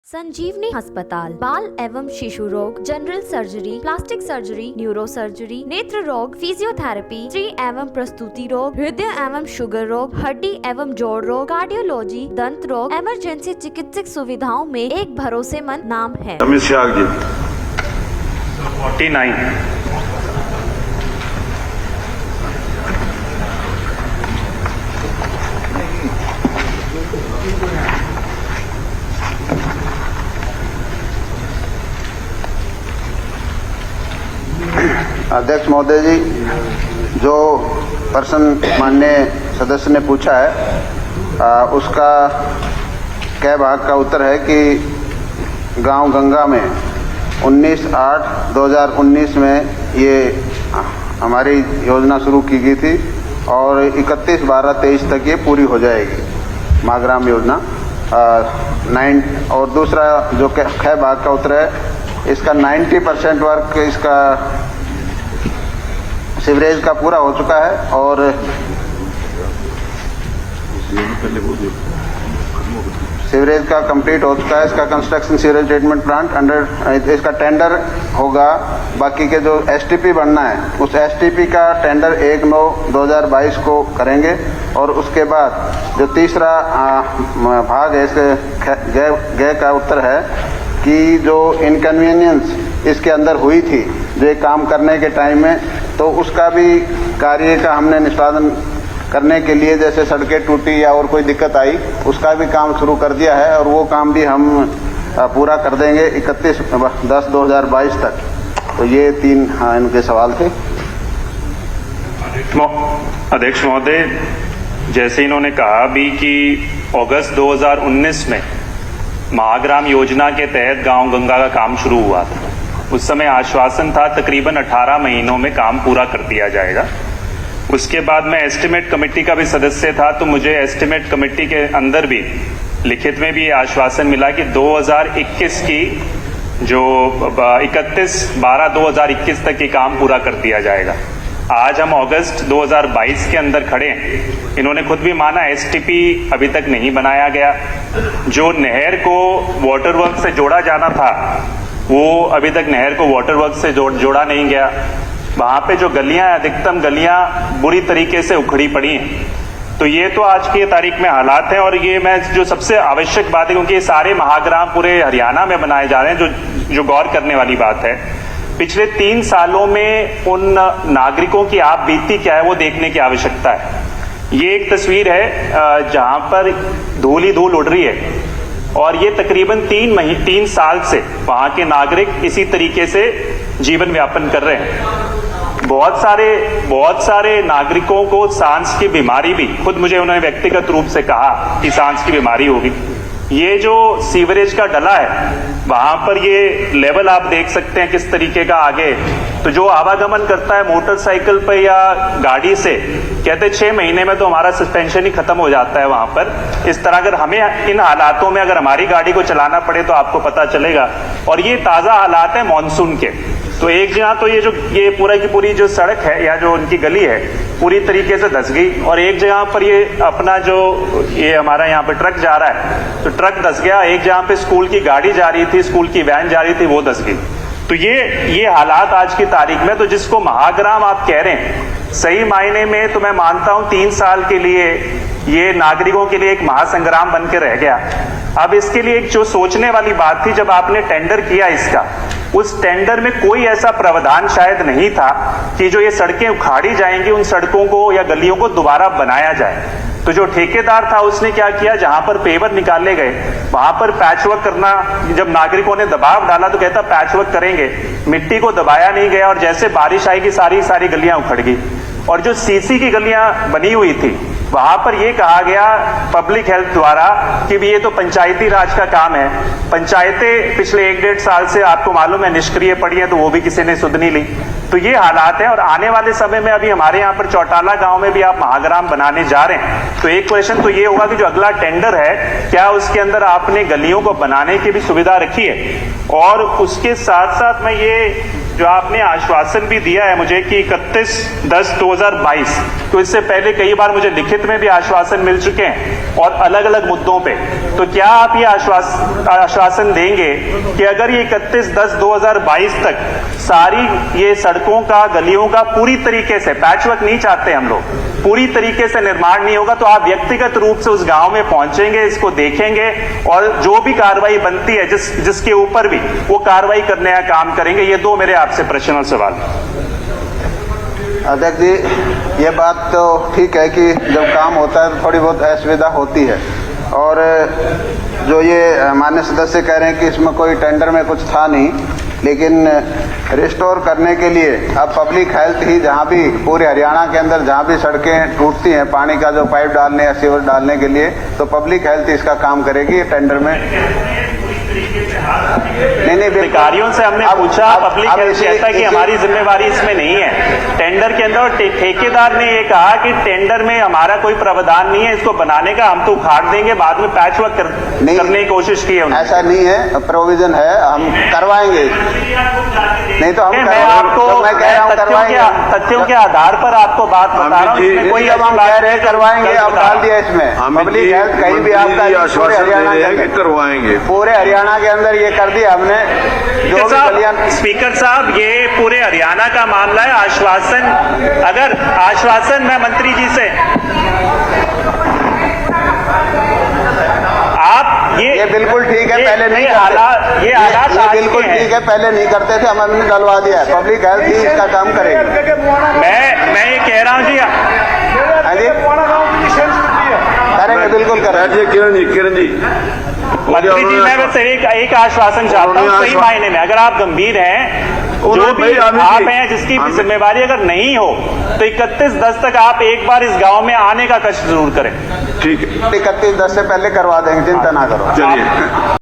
संजीवनी अस्पताल बाल एवं शिशु रोग, general surgery, plastic surgery, neuro surgery, नेत्र रोग, फिजियोथेरेपी, स्त्री एवं प्रसूति रोग, हृदय एवं शुगर रोग, हड्डी एवं जोड़ रोग, कार्डियोलॉजी, दंत रोग, इमरजेंसी चिकित्सक सुविधाओं में एक भरोसेमंद नाम है। 49 अध्यक्ष महोदय जी, जो प्रश्न माननीय सदस्य ने पूछा है उसका क भाग का उत्तर है कि गांव गंगा में 19/8/2019 में ये हमारी योजना शुरू की गई थी और 31/12/23 तक ये पूरी हो जाएगी माँ ग्राम योजना। और दूसरा जो ख भाग का उत्तर है, इसका 90% वर्क इसका सीवरेज का पूरा हो चुका है और सीवरेज का कंप्लीट हो चुका है। इसका construction sewerage treatment plant under इसका टेंडर होगा। बाकी के जो एसटीपी बनना है उस एसटीपी का टेंडर 1/9/2022 को करेंगे और उसके बाद जो तीसरा भाग है इसके गए का उत्तर है कि जो इनकन्वीनियंस इसके अंदर हुई थी जो एक काम करने के टाइम में, तो उसका भी कार्य का हमने निष्पादन करने के लिए जैसे सड़कें टूटी या और कोई दिक्कत आई उसका भी काम शुरू कर दिया है और वो काम भी हम पूरा कर देंगे 31/10/2022 तक। तो ये 3 इनके सवाल थे। अध्यक्ष महोदय, जैसे इन्होंने कहा भी कि अगस्त 2019 में महाग्राम योजना के तहत गांव गंगा का काम शुरू हुआ था। उस समय आश्वासन था तकरीबन 18 महीनों में काम पूरा कर दिया जाएगा। उसके बाद मैं एस्टिमेट कमेटी का भी सदस्य था, तो मुझे एस्टिमेट कमेटी के अंदर भी लिखित में भी ये आश्वासन मिला कि 2021 की जो 31/12/2021 तक ये काम पूरा कर दिया जाएगा। आज हम अगस्त 2022 के अंदर खड़े हैं। इन्होंने खुद भी माना एसटीपी अभी तक नहीं बनाया गया। जो नहर को वाटर वर्क से जोड़ा जाना था वो अभी तक नहर को वाटर वर्क से जोड़ा नहीं गया। वहां पे जो गलियां, अधिकतम गलियां बुरी तरीके से उखड़ी पड़ी हैं। तो ये तो आज की तारीख में हालात हैं और ये मैं जो सबसे आवश्यक बात है, क्योंकि ये सारे महाग्राम पूरे हरियाणा में बनाए जा रहे हैं, जो गौर करने वाली बात है। पिछले 3 सालों में उन नागरिकों की आप बीती क्या है वो देखने की आवश्यकता है। ये एक तस्वीर है जहां पर धूल ही धूल उड़ रही है और ये तकरीबन 3 साल से वहां के नागरिक इसी तरीके से जीवन व्यापन कर रहे हैं। बहुत सारे नागरिकों को सांस की बीमारी भी, खुद मुझे उन्होंने व्यक्तिगत रूप से कहा कि सांस की बीमारी होगी। ये जो सीवरेज का डला है वहां पर ये लेवल आप देख सकते हैं किस तरीके का आगे। तो जो आवागमन करता है मोटरसाइकिल पे या गाड़ी से, कहते 6 महीने में तो हमारा सस्पेंशन ही खत्म हो जाता है वहां पर। इस तरह अगर हमें इन हालातों में अगर हमारी गाड़ी को चलाना पड़े तो आपको पता चलेगा। और ये ताजा हालात है मॉनसून के। तो एक जगह तो ये पूरा की पूरी जो सड़क है या जो उनकी गली है पूरी तरीके से धंस गई और एक जगह पर ये अपना जो ये हमारा यहाँ पे ट्रक जा रहा है तो ट्रक धंस गया। एक जगह पे स्कूल की गाड़ी जा रही थी, स्कूल की वैन जा रही थी, वो धंस गई। तो ये हालात आज की तारीख में, तो जिसको महाग्राम आप कह रहे हैं, सही मायने में तो मैं मानता हूं 3 साल के लिए ये नागरिकों के लिए एक महासंग्राम बन के रह गया। अब इसके लिए एक जो सोचने वाली बात थी, जब आपने टेंडर किया इसका, उस टेंडर में कोई ऐसा प्रावधान शायद नहीं था कि जो ये सड़कें उखाड़ी जाएंगी उन सड़कों को या गलियों को दोबारा बनाया जाए। तो जो ठेकेदार था उसने क्या किया, जहां पर पेवर निकाले गए वहां पर पैचवर्क करना, जब नागरिकों ने दबाव डाला तो कहता पैचवर्क करेंगे, मिट्टी को दबाया नहीं गया और जैसे बारिश आएगी सारी गलियां उखड़ गई। और जो सीसी की गलियां बनी हुई थी वहां पर यह कहा गया पब्लिक हेल्थ द्वारा कि भी ये तो पंचायती राज का काम है। पंचायतें पिछले 1-1.5 साल से आपको मालूम है निष्क्रिय पड़ी हैं, तो वो भी किसी ने सुध नहीं ली। तो ये हालात है और आने वाले समय में अभी हमारे यहाँ पर चौटाला गांव में भी आप महाग्राम बनाने जा रहे हैं। तो एक क्वेश्चन तो ये होगा कि जो अगला टेंडर है क्या उसके अंदर आपने गलियों को बनाने की भी सुविधा रखी है। और उसके साथ साथ मैं ये जो आपने आश्वासन भी दिया है मुझे कि 31/10/2022, तो इससे पहले कई बार मुझे लिखित में भी आश्वासन मिल चुके हैं और अलग अलग मुद्दों पे, तो क्या आप ये आश्वासन देंगे कि अगर ये 31/10/2022 तक सारी ये सड़कों का, गलियों का पूरी तरीके से, पैचवर्क नहीं चाहते हम लोग, पूरी तरीके से निर्माण नहीं होगा, तो आप व्यक्तिगत रूप से उस गांव में पहुंचेंगे, इसको देखेंगे और जो भी कार्रवाई बनती है जिसके ऊपर भी, वो कार्रवाई करने का काम करेंगे? ये दो मेरे आपसे प्रश्न और सवाल। अध्यक्ष जी, ये बात तो ठीक है कि जब काम होता है तो थोड़ी बहुत असुविधा होती है, और जो ये माननीय सदस्य कह रहे हैं कि इसमें कोई टेंडर में कुछ था नहीं, लेकिन रिस्टोर करने के लिए अब पब्लिक हेल्थ ही, जहाँ भी पूरे हरियाणा के अंदर जहाँ भी सड़कें टूटती हैं पानी का जो पाइप डालने या सीवर डालने के लिए, तो पब्लिक हेल्थ इसका काम करेगी टेंडर में। नहीं, अधिकारियों से हमने पूछा, पब्लिक हेल्थ कहता है कि हमारी जिम्मेवारी इसमें नहीं है टेंडर के अंदर, और ठेकेदार ने ये कहा कि टेंडर में हमारा कोई प्रावधान नहीं है इसको बनाने का, हम तो उखाड़ देंगे, बाद में पैचवर्क करने की कोशिश की है। ऐसा नहीं है, प्रोविजन है, हम करवाएंगे। नहीं तो हम तथ्यों के आधार पर आपको बात बता रहा हूँ, कोई हम कह रहे हैं करवाएंगे, अब डाल दिया इसमें पब्लिक हेल्थ, कहीं भी आपका करवाएंगे, पूरे हरियाणा के अंदर ये कर दिया हमने। जो भी स्पीकर साहब, ये पूरे हरियाणा का मामला है। आश्वासन, अगर आश्वासन मैं मंत्री जी से, आप ये बिल्कुल ठीक है, पहले नहीं करते, ये हालात बिल्कुल ठीक है, पहले नहीं करते थे, हमने डलवा दिया है, पब्लिक हेल्थ ही इसका काम करेगी। मैं ये कह रहा हूँ जी, करेंगे, बिल्कुल करेंगे। किरण जी मंत्री जी, मैं बस एक आश्वासन चाहता हूँ, सही मायने में, अगर आप गंभीर हैं, जो भी आप हैं, जिसकी भी जिम्मेवारी अगर नहीं हो, तो 31/10 तक आप एक बार इस गांव में आने का कष्ट जरूर करें। ठीक है, 31/10 से पहले करवा देंगे, चिंता ना करो। चलिए।